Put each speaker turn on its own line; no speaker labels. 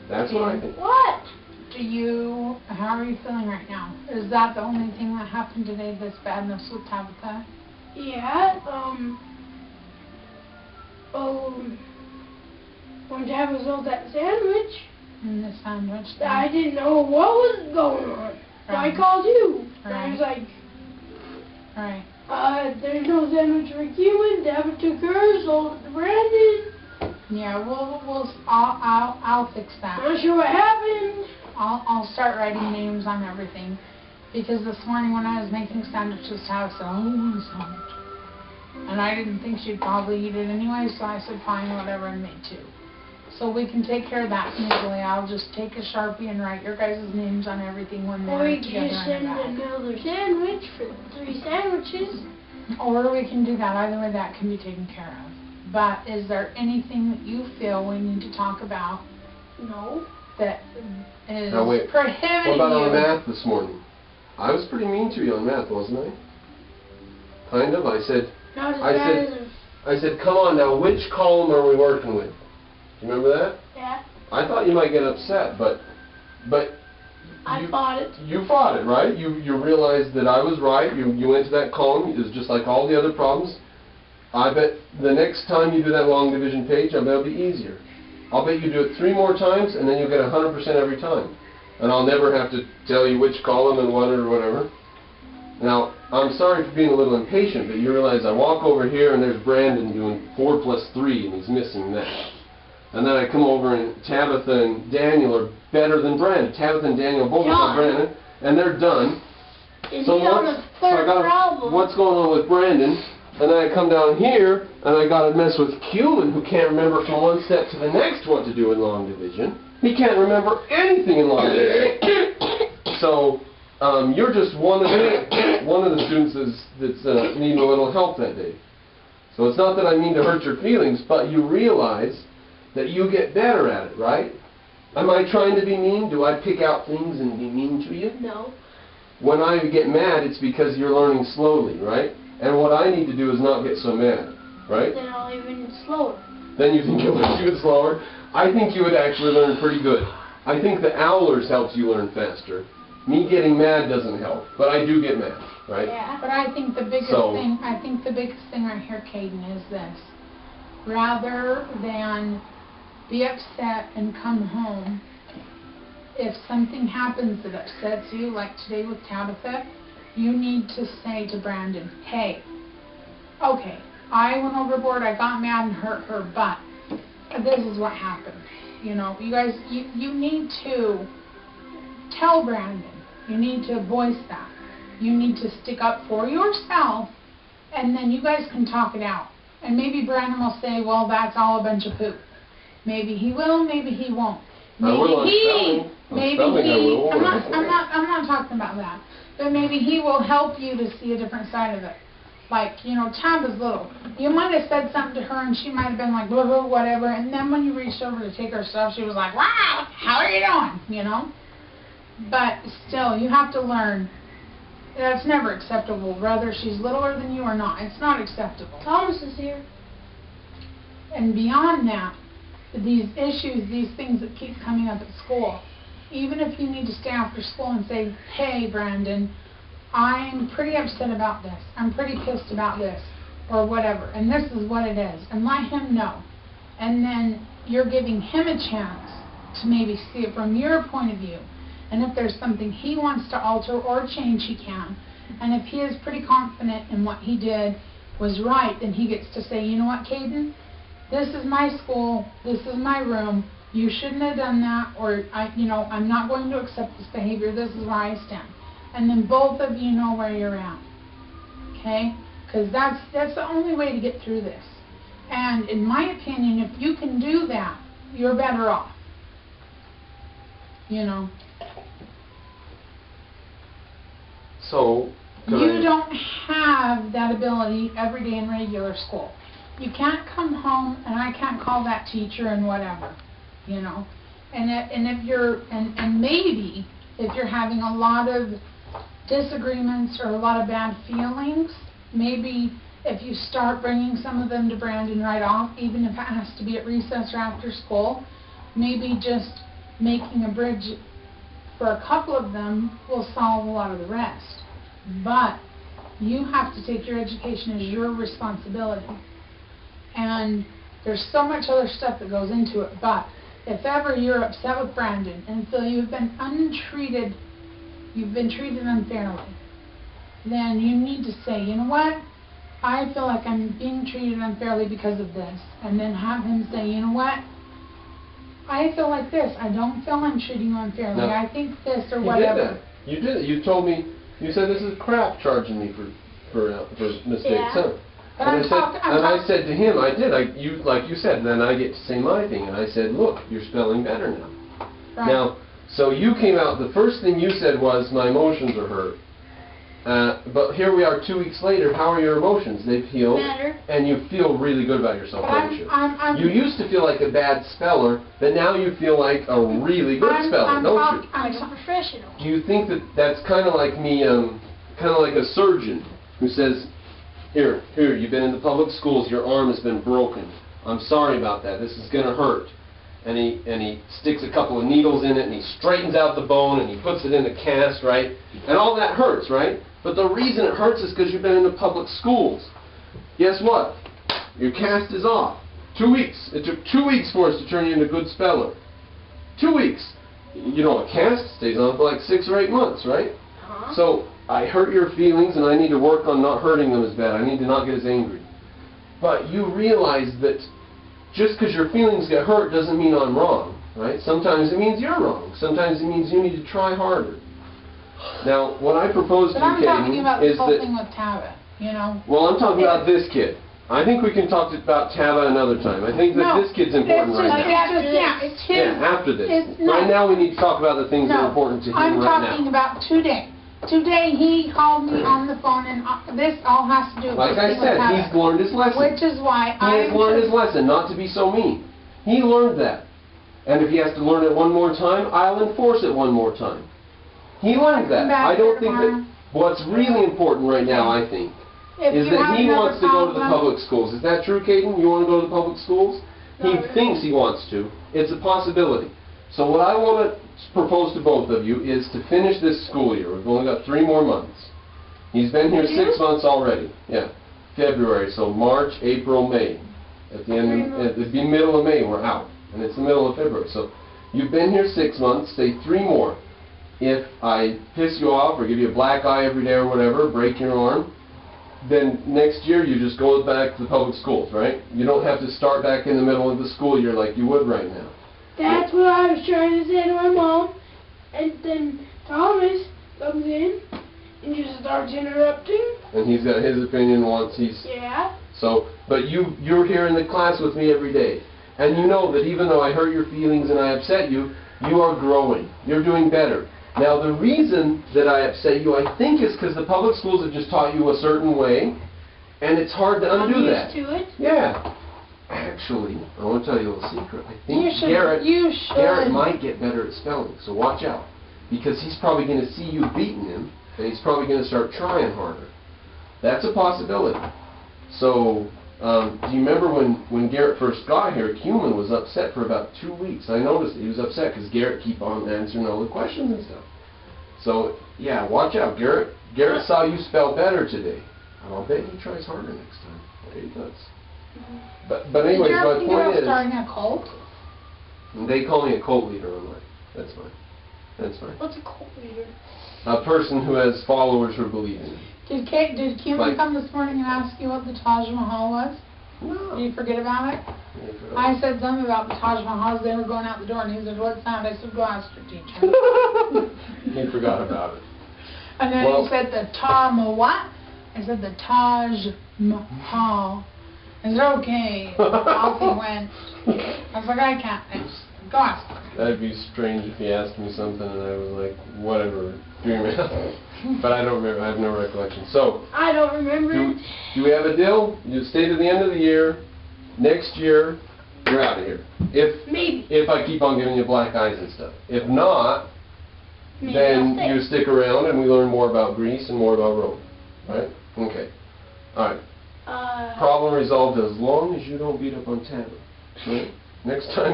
That's what I think.
What?
How are you feeling right now? Is that the only thing that happened today, this badness with Tabitha?
Yeah, when Dad was on that sandwich,
The sandwich thing?
I didn't know what was going on. So I called you. And I was like, there's no sandwich for Keelan. Dad took hers, sold it to Brandon.
Yeah, I'll fix that.
I'm not sure what happened.
I'll start writing names on everything. Because this morning when I was making sandwiches, I said, oh, one sandwich. And I didn't think she'd probably eat it anyway, so I said, fine, whatever, and made two. So we can take care of that easily. I'll just take a Sharpie and write your guys' names on everything when they're together.
Or you can send another sandwich for the 3 sandwiches.
Or we can do that. Either way, that can be taken care of. But is there anything that you feel we need to talk about?
No.
That is
prohibiting
you?
What about on math this morning? I was pretty mean to you on math, wasn't I? Kind of. I said, come on now, which column are we working with? Do you remember that?
Yeah.
I thought you might get upset, but
I fought it.
You fought it, right? You realized that I was right. You went to that column. It was just like all the other problems. I bet the next time you do that long division page, I bet it'll be easier. I'll bet you do it 3 more times, and then you'll get 100% every time. And I'll never have to tell you which column and what or whatever. Now, I'm sorry for being a little impatient, but you realize I walk over here and there's Brandon doing 4 + 3, and he's missing that. And then I come over and Tabitha and Daniel are better than Brandon. Tabitha and Daniel both have Brandon, and they're done.
So
what's going on with Brandon? And then I come down here, and I got to mess with Keelan, who can't remember from one step to the next what to do in long division. He can't remember anything in long division. So you're just one of the students that's needing a little help that day. So it's not that I mean to hurt your feelings, but you realize that you get better at it, right? Am I trying to be mean? Do I pick out things and be mean to you?
No.
When I get mad, it's because you're learning slowly, right? And what I need to do is not get so mad, right?
Then I'll even slower.
Then you think you'll learn even slower? I think you would actually learn pretty good. I think the Owlers helps you learn faster. Me getting mad doesn't help, but I do get mad, right?
Yeah. But I think the biggest thing right here, Caden, is this. Rather than be upset and come home, if something happens that upsets you, like today with Tabitha, you need to say to Brandon, hey, okay, I went overboard, I got mad and hurt her, but this is what happened. You know, you guys, you need to tell Brandon. You need to voice that. You need to stick up for yourself, and then you guys can talk it out. And maybe Brandon will say, well, that's all a bunch of poop. Maybe he will, maybe he won't. I'm not talking about that. But maybe he will help you to see a different side of it. Like, you know, Tab is little. You might have said something to her and she might have been like, blah, blah, whatever. And then when you reached over to take her stuff, she was like, wow, how are you doing? You know? But still, you have to learn that's never acceptable, whether she's littler than you or not. It's not acceptable.
Thomas is here.
And beyond that, these issues, these things that keep coming up at school, even if you need to stay after school and say, hey, Brandon, I'm pretty upset about this. I'm pretty pissed about this, or whatever, and this is what it is, and let him know. And then you're giving him a chance to maybe see it from your point of view. And if there's something he wants to alter or change, he can. And if he is pretty confident in what he did was right, then he gets to say, you know what, Caden? This is my school, this is my room, you shouldn't have done that, or I'm not going to accept this behavior, this is where I stand. And then both of you know where you're at. Okay? Because that's the only way to get through this. And in my opinion, if you can do that, you're better off. You know.
So,
you don't have that ability every day in regular school. You can't come home and I can't call that teacher and whatever, you know. And if you're maybe if you're having a lot of disagreements or a lot of bad feelings, maybe if you start bringing some of them to Brandon right off, even if it has to be at recess or after school, maybe just making a bridge for a couple of them will solve a lot of the rest. But you have to take your education as your responsibility. And there's so much other stuff that goes into it. But if ever you're upset with Brandon and feel you've been treated unfairly, then you need to say, you know what? I feel like I'm being treated unfairly because of this. And then have him say, you know what? I feel like this. I don't feel I'm treating you unfairly.
No.
I think this or
You
whatever.
did that. You told me, you said this is crap charging me for mistakes,
Yeah.
huh?
But
And I said to him, like you said, then I get to say my thing, and I said, look, you're spelling better now.
Right.
Now, so you came out, the first thing you said was, my emotions are hurt. But here we are 2 weeks later, how are your emotions? They've healed.
Better.
And you feel really good about yourself,
But
don't you? You used to feel like a bad speller, but now you feel like a really good speller, don't you?
Like a professional.
Do you think that that's kind of like me, kind of like a surgeon who says, here, you've been in the public schools, your arm has been broken. I'm sorry about that, this is going to hurt. And he sticks a couple of needles in it, and he straightens out the bone, and he puts it in a cast, right? And all that hurts, right? But the reason it hurts is because you've been in the public schools. Guess what? Your cast is off. 2 weeks. It took 2 weeks for us to turn you into a good speller. 2 weeks. You know, a cast stays on for like 6 or 8 months, right?
Uh-huh.
So I hurt your feelings, and I need to work on not hurting them as bad. I need to not get as angry. But you realize that just because your feelings get hurt doesn't mean I'm wrong, right? Sometimes it means you're wrong. Sometimes it means you need to try harder. Now, what I propose to
But
you,
I'm talking
Katie,
about
is
this whole
that...
thing with Tava, you know?
Well, I'm talking about this kid. I think we can talk about Tava another time. I think that this kid's important right now.
It's his.
Yeah, after this.
No.
Right now we need to talk about the things that are important to him
I'm
right
talking
now.
about today. Today he called me on the phone, and this all has to do with
Like I said, he's learned his lesson.
which is why
He has learned his lesson, not to be so mean. He learned that. And if he has to learn it one more time, I'll enforce it one more time. He learned that. I don't think that... What's really important right now, I think, is that he wants to go to the public schools. Is that true, Caden? You want to go to the public schools? He thinks he wants to. It's a possibility. So what I want to propose to both of you is to finish this school year. We've only got 3 more months. He's been here 6 months already. Yeah. February, so March, April, May. At the end, at the middle of May, we're out. And it's the middle of February. So you've been here 6 months, say 3 more. If I piss you off or give you a black eye every day or whatever, break your arm, then next year you just go back to the public schools, right? You don't have to start back in the middle of the school year like you would right now.
That's what I was trying to say to my mom. And then Thomas comes in and just starts interrupting.
And he's got his opinion once he's...
Yeah.
So, but you're here in the class with me every day. And you know that even though I hurt your feelings and I upset you, you are growing. You're doing better. Now, the reason that I upset you, I think, is because the public schools have just taught you a certain way, and it's hard to undo that.
I'm used to it.
Yeah. Actually, I want to tell you a little secret. I think
You should.
Garrett might get better at spelling, so watch out. Because he's probably going to see you beating him, and he's probably going to start trying harder. That's a possibility. So, do you remember when Garrett first got here, Cuman was upset for about 2 weeks. I noticed that he was upset because Garrett keep on answering all the questions and stuff. So, yeah, watch out. Garrett saw you spell better today. I'll bet he tries harder next time. There he does. But anyways, my point is...
starting a cult?
They call me a cult leader online. That's fine. That's fine.
What's a cult leader?
A person who has followers who believe in it.
Did Cuman come this morning and ask you what the Taj Mahal was?
No.
Did you forget about it? I said something about the Taj Mahal as they were going out the door, and he said, "What's that?" I said, "Go ask your teacher."
He forgot about it.
And then he said, "The what?" I said, "The Taj Mahal." I said, "Okay." Off he went. I was like, "I can't." Go ask her.
That'd be strange if he asked me something and I was like, whatever, dream it out. But I don't remember, I have no recollection. So,
I don't remember it.
do we have a deal? You stay to the end of the year. Next year, you're out of here. If I keep on giving you black eyes and stuff. If not, then you stick around and we learn more about Greece and more about Rome. Right? Okay. Alright. Problem resolved as long as you don't beat up on Tava. Right? Next time.